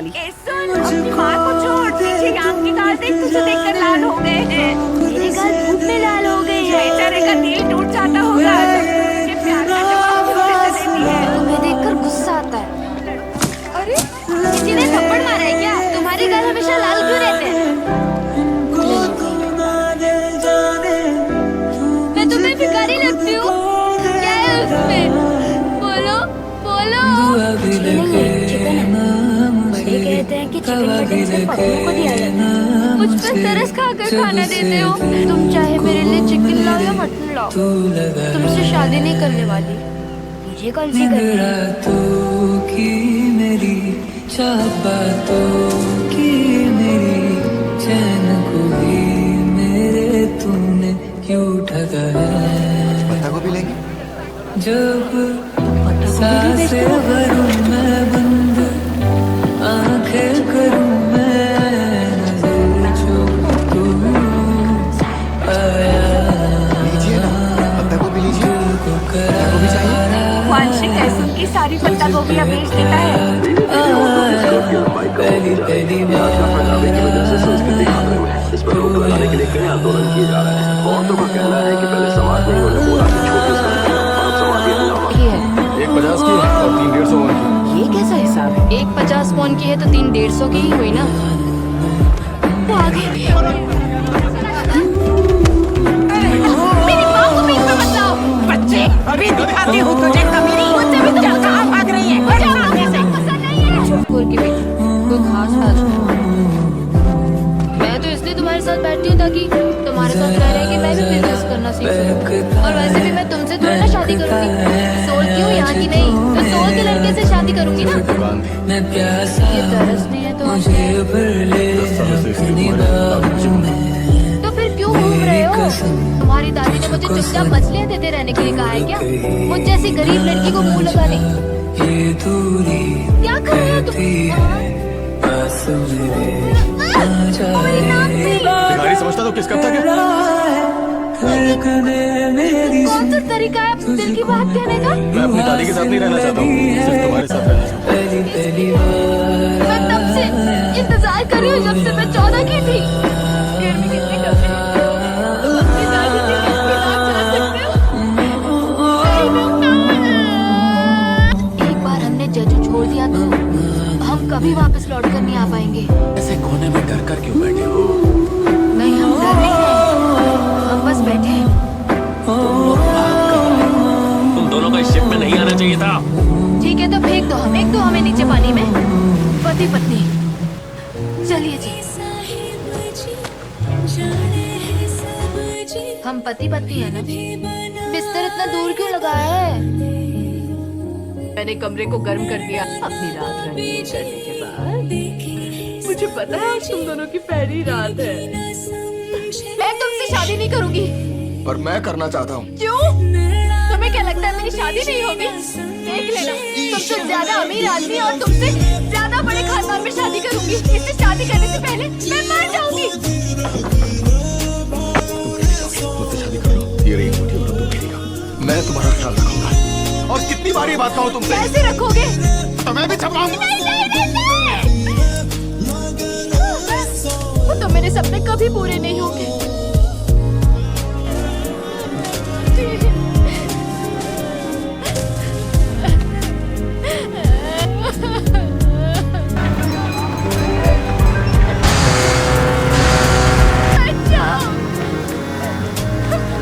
सुन, अपनी माँ को छोड़, पीछे आंख निकाल दे, तुझे देखकर लाल हो गए हैं। मेरे गाल धूप में लाल हो गए हैं। बेचारे का दिल टूट जाता होगा जब तू उसके प्यार का जवाब छोटे से देती है। तुम्हें देखकर गुस्सा आता है। अरे किसी ने थप्पड़ मारा है क्या? तुम्हारे गाल हमेशा लाल क्यों रहते हैं? मैं तुम्हें भिखारी लगती हूँ? क्या है उसमें? बोलो बोलो। चिकन है। बड़े कहते हैं कि चिकन मटन सिर्फ पत्नियों को दिया जाता है। मुझ पर तरस खाकर खाना देते हो। तुम चाहे मेरे लिए चिकन लाओ या मटन लाओ, तुमसे शादी नहीं करने वाली। मुझे कौन सी करनी है? मेरी चाहत बातों की मेरी चैन को भी मेरे तूने क्यों ठगा है। पत्ता गोभी लेंगे? जब सांसें भरूं मैं बंद, आंखें करूं मैं नजर जो तू आया। लीजिए ना, पत्ता गोभी लीजिए। पत्ता गोभी चाहिए? वांशिक ऐसुन की सारी पत्ता गोभियाँ बेच देता है। पहली पहली बार संस्कृति खत्म है। इस पर रोक लगाने के लिए कई आंदोलन किए जा रहे हैं। बहुतों का कहना है कि पहले समाज में उन्होंने बोला कि छोटे से अब समाज के अलावा 1.50 की और 3 150 की। ये कैसा हिसाब है? 1.50 पौंड की है तो 3 150 की ही हुई ना। वो आ गई। मेरी माँ को बीच में मत लाओ। बच्चे, अभी दिखाती हूँ तुझे कमीनी। मुझसे भी तुझे कहाँ भाग रही है? जा सामने से। चोर की बेटी, कोई खास बात नहीं। मैं तो इसलिए तुम्हारे साथ बैठती हूँ ताकि तुम्हारे साथ रह रहे कि मैं भी बिजनेस करना सीखूं। और वैसे भी मैं तुमसे थोड़ी ना शादी करूंगी। सोल क्यों यहाँ की नहीं तो सोल के लड़के से शादी करूंगी ना। मैं प्यासा ये तरस नहीं है तो मुझे भर ले अपनी बाहों में। तो फिर क्यों घूम रहे हो? तुम्हारी दादी ने मुझे चुपचाप मछलियाँ देते रहने के लिए कहा है क्या? मुझ जैसी गरीब लड़की को मुंह लगाने। ये दूरी क्या कर रहे हो तुम? पास मेरे आ जाए। भिखारी समझता तो किसका था क्या? धड़कने मेरी कौन सा तरीका है दिल की बात कहने का? मैं अपनी दादी के साथ नहीं रहना चाहता हूँ, सिर्फ तुम्हारे साथ रहना चाहता हूँ। पहली पहली बार मैं तब से इंतजार कर रही हूँ जब से मैं 14 की थी। घर में कितनी कमी है? तुम अपनी दादी के घर भी ना जा सकते हो? एक बार हमने जजू छोड़ दिया तो हम कभी वापस लौट कर नहीं आ पाएंगे। ऐसे कोने में डर कर क्यों बैठे हो? नहीं, हम डर नहीं हैं, हम बस बैठे हैं। तुम दोनों को इस शिप में नहीं आना चाहिए था। ठीक है तो फेंक दो हमें नीचे पानी में। पति पत्नी चलिए जी। हम पति पत्नी है ना? बिस्तर इतना दूर क्यों लगाया है? मैंने कमरे को गर्म कर दिया। अपनी रात रंगीन करने के बाद मुझे पता है आज तुम दोनों की पहली रात है। मैं तुमसे शादी नहीं करूंगी। पर मैं करना चाहता हूँ। क्यों? तुम्हें क्या लगता है मेरी शादी नहीं होगी? देख लेना, तुमसे ज्यादा अमीर आदमी और तुमसे ज्यादा बड़े खानदान में शादी करूंगी। इससे शादी करने से पहले मैं मर जाऊंगी। मुझसे शादी कर लो। ये रही मोटी औरत तो मेरी। मैं तुम्हारा ख्याल रखूंगा। और कितनी बार ये बात कहूँ तुमसे? कैसे रखोगे? तो मैं भी छपाऊंगा। वो तो मेरे सपने कभी पूरे नहीं होंगे।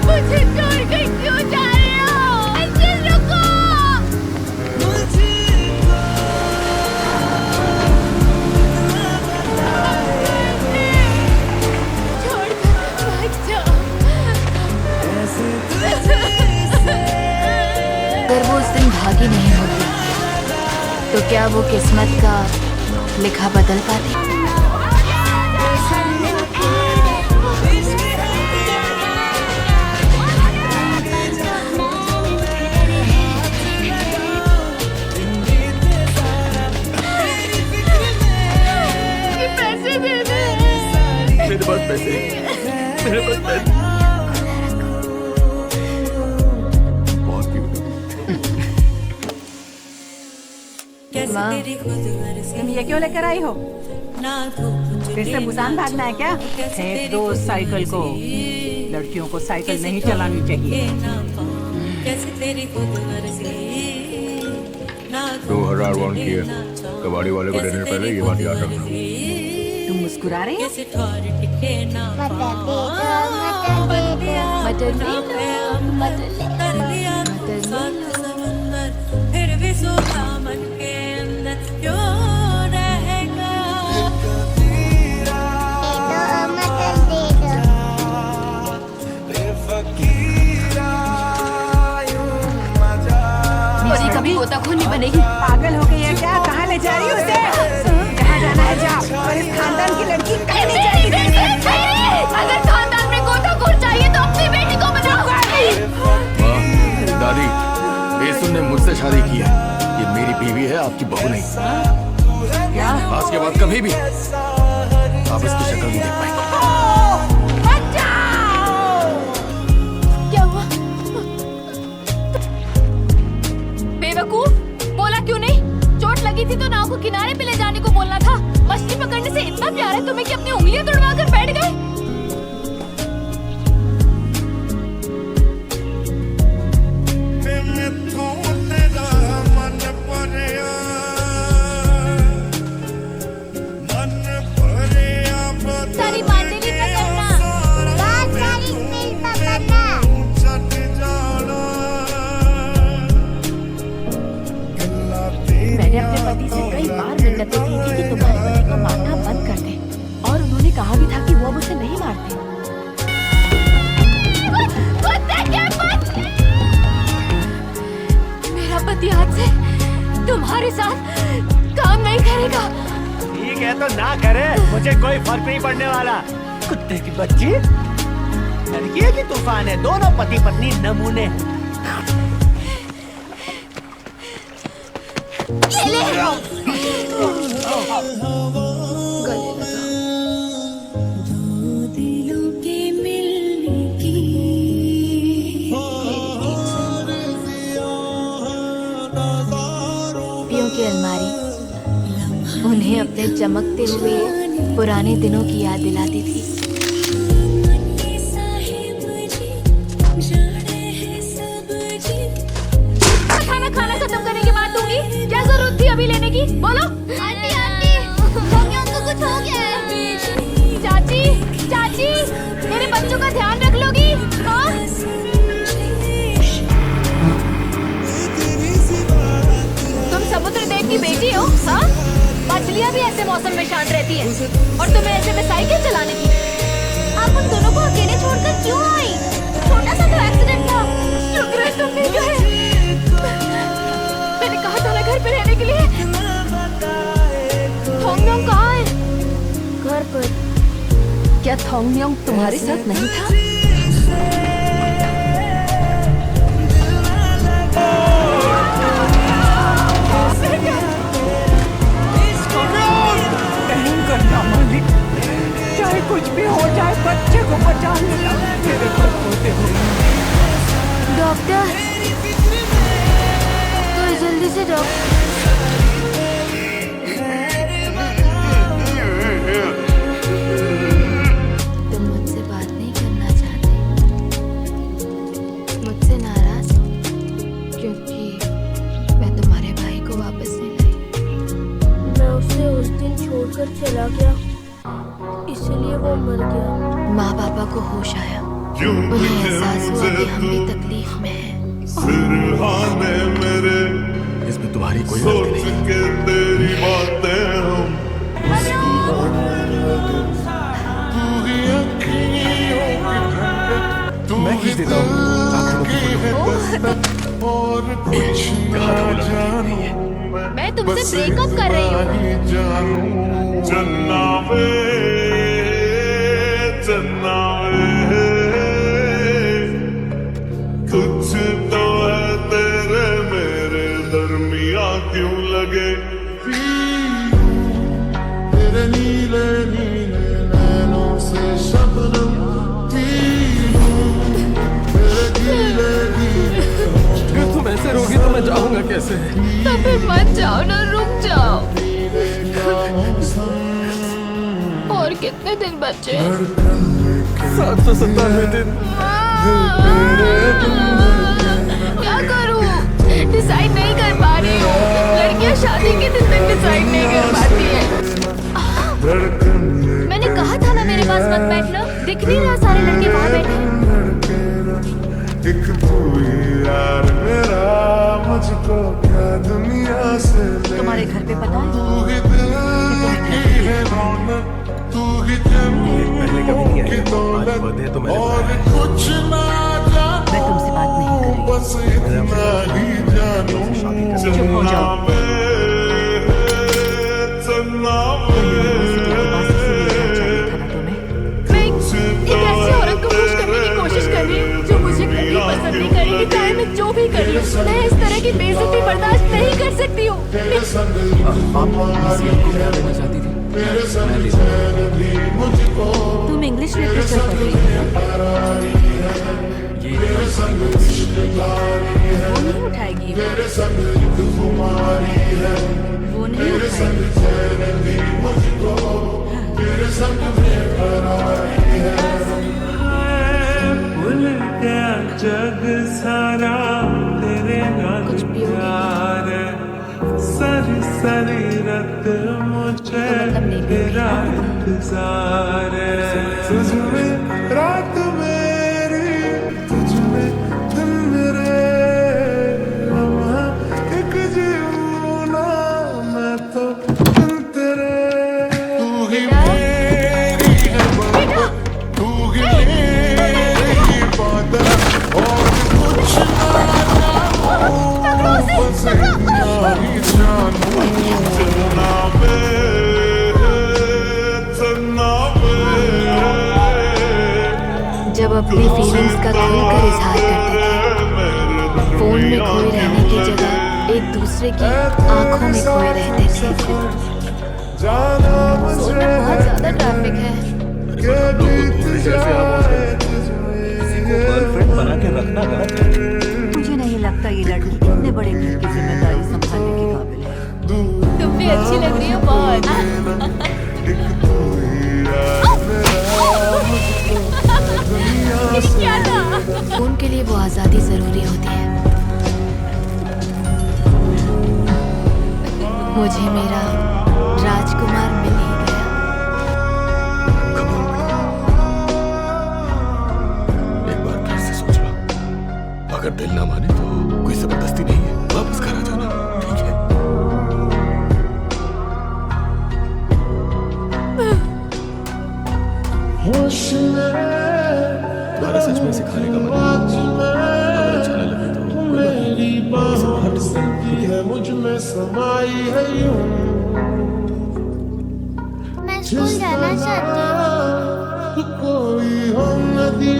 मुझे छोड़ कर क्यों जा रहे हो? अंजल रुको। छोड़ कर मत जाओ। अगर वो उस दिन भागी नहीं होती तो क्या वो किस्मत का लिखा बदल पाती? मेरे पास पैसे हैं। मेरे पास पैसे। बहुत ब्यूटीफुल। माँ तुम ये क्यों लेकर आई हो? फिर से भूटान भागना है क्या? फेंक दो उस साइकिल को। लड़कियों को साइकिल नहीं चलानी चाहिए। 2000 वॉन की है। कबाड़ी वाले को देने से पहले ये बात याद रखना। तुम मुस्कुरा रहे हो? मटर ले लो, मटर ले लो। फिर भी सोचा मन के अंदर क्यों रहेगा। और ये कभी गोताखोर नहीं बनेगी। पागल हो गई है क्या? कहाँ ले जा रही हो उसे? जहाँ जाना है जाओ, और इस खानदान की लड़की कहीं नहीं जाएगी। अगर खानदान में गोताखोर चाहिए तो अपनी बेटी को बनाओ। माँ, दादी, बेसुन ने मुझसे शादी की है। ये मेरी बीवी है, आपकी बहू नहीं। क्या? आज के बाद कभी भी आप इसकी शक्ल नहीं देख पाएंगे। क्या हुआ? बेवकूफ, बोला क्यों नहीं? चोट लगी थी तो नाव को किनारे पे ले जाने को बोलना था। मछली पकड़ने से इतना प्यार है तुम्हें कि अपनी उंगलियां तुड़वा कर बैठ गए। सारी मांडली पकड़ना। मैंने अपने पति से कई बार मिन्नतें की थी कि तुम्हारे पति को मारना बंद कर दे, और उन्होंने कहा भी था कि वो अब उसे नहीं मारते। मेरा पति आज से तुम्हारे साथ काम नहीं करेगा। ठीक है तो ना करे, मुझे कोई फर्क नहीं पड़ने वाला। कुत्ते की बच्ची, लड़की है कि तूफान है? दोनों पति पत्नी नमूने। पियों की अलमारी उन्हें अपने चमकते हुए पुराने दिनों की याद दिलाती थी। खाना खाना खत्म करने के बाद दूंगी। क्या जरूरत थी अभी लेने की? बोलो। आंटी आंटी, को कुछ हो गया है। चाची चाची, मेरे बच्चों का ध्यान रख लोगी? हाँ? तुम समुद्र देव की बेटी हो? हाँ? मछलियाँ भी ऐसे मौसम में शांत रहती हैं, और तुम्हें ऐसे में साइकिल चलाने की। आप उन दोनों को अकेले छोड़कर क्यों आई? छोटा सा तो एक्सीडेंट था। शुक्र है तुम नहीं गए। मैंने कहा था ना घर पे रहने के लिए। थोंगम्योंग कहाँ है? घर पर। क्या थोंगम्योंग तुम्हारे साथ नहीं था? करना मालिक, चाहे कुछ भी हो जाए, बच्चे को बचा लेना। मेरे पर होते हुए डॉक्टर, तो जल्दी से डॉक्टर। तुम मुझसे बात नहीं करना चाहते, मुझसे नाराज हो क्योंकि मैं तुम्हारे भाई को वापस नहीं लाई। मैं उसे उस दिन छोड़कर चला गया, इसलिए वो मर गया। माँ पापा को होश आया, उन्हें एहसास हुआ कि हम भी तकलीफ में हैं। इसमें तुम्हारी कोई गलती नहीं। मैं खींच देता हूँ। मैं तुमसे ब्रेकअप कर रही हूँ। कुछ तो है तेरे मेरे दरमिया क्यों लगे तेरे नीले नीले नैनों से शबनम तेरे गीले गीले। अगर तुम ऐसे रोगी तो मैं जाऊंगा कैसे? तो फिर मत जाओ ना, रुक कितने दिन बचे? 797 दिन। क्या करूं? डिसाइड नहीं कर पा रही हूँ। लड़कियां शादी के दिन तक डिसाइड नहीं कर पाती है। मैंने कहा था ना मेरे पास मत बैठ लो। दिख नहीं रहा सारे लड़के वहाँ बैठे हैं। एक तू ही यार मेरा, मुझको क्या दुनिया से ले। तुम्हारे घर पे पता है? तू ही दिल की है रौनक, तू ही पहले कभी नहीं की आया। आज दौलत, बर्थडे तो मैंने और बनाया। कुछ ना जानूं, मैं तुमसे बात नहीं कर रही। बस इतना ही जानूं। चुप हो जाओ। यूनिवर्सिटी के पास इसीलिए घर चाहिए था ना तुम्हें? मैं एक ऐसी औरत को खुश करने की कोशिश कर रही हूँ जो मुझे कभी पसंद नहीं करेगी, चाहे मैं जो भी कर लूँ। मैं इस तरह की बेइज्जती बर्दाश्त नहीं कर सकती हूँ। तेरे संग चाहती थी तेरे संग चैन भी मुझको, तुम इंग्लिश लिटरेचर पढ़ रही हो? तेरे संग शिकारी है, वो नहीं उठाएगी। तेरे संग कुमारी है, वो नहीं तेरे संग उठाएगी। चैन भी मुझको, तेरे संग बेकरारी है। भूल गया जग सारा तेरे नाल प्यार है। सारी सारी रात मुझे तेरा इंतजार है। तुझ में रात मेरी, तुझ में दिन मेरे, लम्हा एक जीऊं ना मैं तो दिन तेरे। तू ही मेरी है मोहब्बत, तू ही मेरी बादल, और कुछ ना जानूं, बस इतना ही जानूं। चलना बे, चलना बे। जब अपनी फीलिंग्स का खुलकर इजहार करते थे, फोन में खोए रहने की जगह एक दूसरे की आंखों में खोए रहते थे। सोल में बहुत ज्यादा ट्रैफिक है। गर्लफ्रेंड बना के रखना गलत है। मुझे नहीं लगता ये लड़की इतने बड़े घर की जिम्मेदारी संभालने के काबिल है। तुम भी अच्छी लग रही हो बहुत। क्या था? उनके लिए वो आजादी जरूरी होती है। मुझे मेरा राजकुमार मिल ही गया। एक बार फिर से सोच लो, अगर दिल ना माने तो कोई जबरदस्ती नहीं है, वापस घर आ जाना, ठीक है? तुम्हारा सच में सिखाने का मन है? अगर अच्छा ना लगे तो मेरी बाहों है, मुझ में समाई है यूं। मैं स्कूल जाना चाहती हूँ। कोई हो नदी,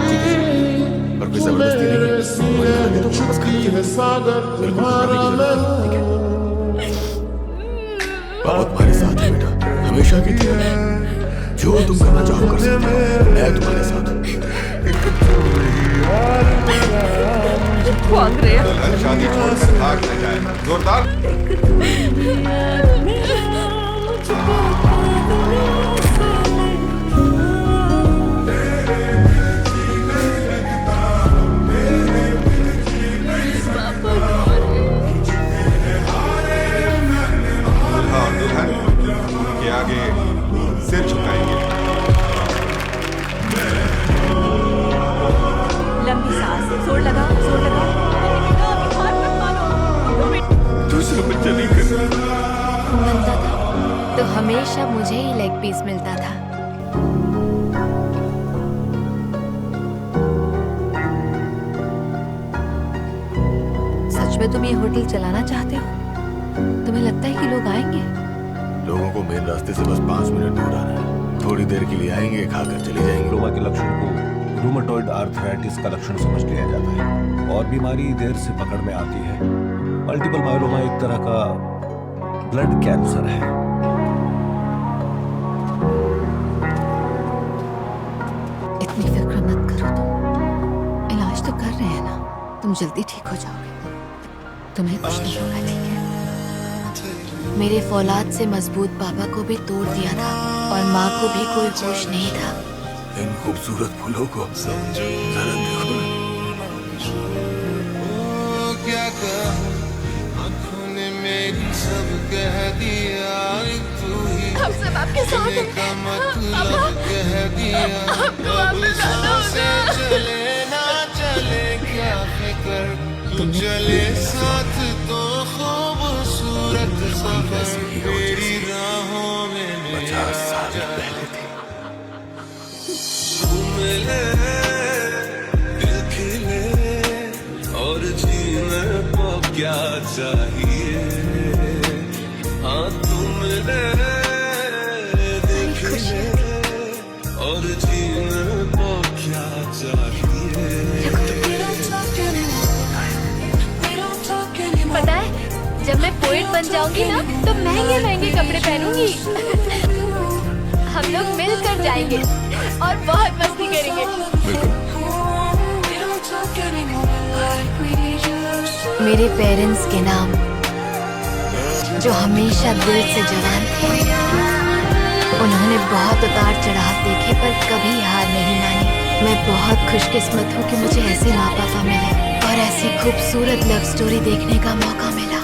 और कोई जबरदस्ती नहीं है, कोई ना लगे तो वापस घर आ जाना। है सागर तुम्हारा मैं हूँ। पापा तुम्हारे साथ है बेटा, हमेशा की तरह। जो तुम करना चाहो कर सकते हो, मैं तुम्हारे साथ हूँ। भाग रहे हैं। दुल्हन शादी छोड़कर भाग न जाए, जोरदार। दूल्हा और दुल्हन के आगे सिर झुकाएंगे। लंबी सांस, जोर लगा, जोर लगा। दूसरे में चली कर बनता था तो हमेशा मुझे ही लेग पीस मिलता था। सच में तुम ये होटल चलाना चाहते हो? तुम्हें लगता है कि लोग आएंगे? लोगों को मेन रास्ते से बस 5 मिनट दूर आना है। थोड़ी देर के लिए आएंगे, खाकर चले जाएंगे। रोमा के लक्षण को रूमेटॉइड आर्थराइटिस का लक्षण समझ लिया जाता है और बीमारी देर से पकड़ में आती है। मल्टीपल मायोलोमा एक तरह का ब्लड कैंसर है। इतनी फिक्र मत करो तुम। इलाज तो कर रहे हैं ना, तुम जल्दी ठीक हो जाओगे। तुम्हें कुछ नहीं होगा, ठीक है? मेरे फौलाद से मजबूत पापा को भी तोड़ दिया था और माँ को भी कोई होश नहीं था। इन खूबसूरत फूलों को जरा देखो ना। क्या कहूँ, आँखों ने मेरी सब कह दिया, तू ही हम सब आपके साथ हैं। का मतलब कह दिया। अब सांसें चले ना चले क्या फिक्र, तू चले साथ तो खूबसूरत सफर मेरी राहों में 50 साल पहले थी। मिले दिल खिले और जीने को क्या चाहिए, हाँ तुम मिले दिल खिले और जीने को क्या चाहिए। पता है जब मैं पोएट बन जाऊंगी ना तो महंगे महंगे कपड़े पहनूंगी। हम लोग मिलकर जाएंगे और बहुत मस्ती करेंगे। मेरे पेरेंट्स के नाम जो हमेशा दिल से जवान थे, उन्होंने बहुत उतार चढ़ाव देखे पर कभी हार नहीं मानी। मैं बहुत खुशकिस्मत हूँ कि मुझे ऐसे माँ पापा मिले और ऐसी खूबसूरत लव स्टोरी देखने का मौका मिला।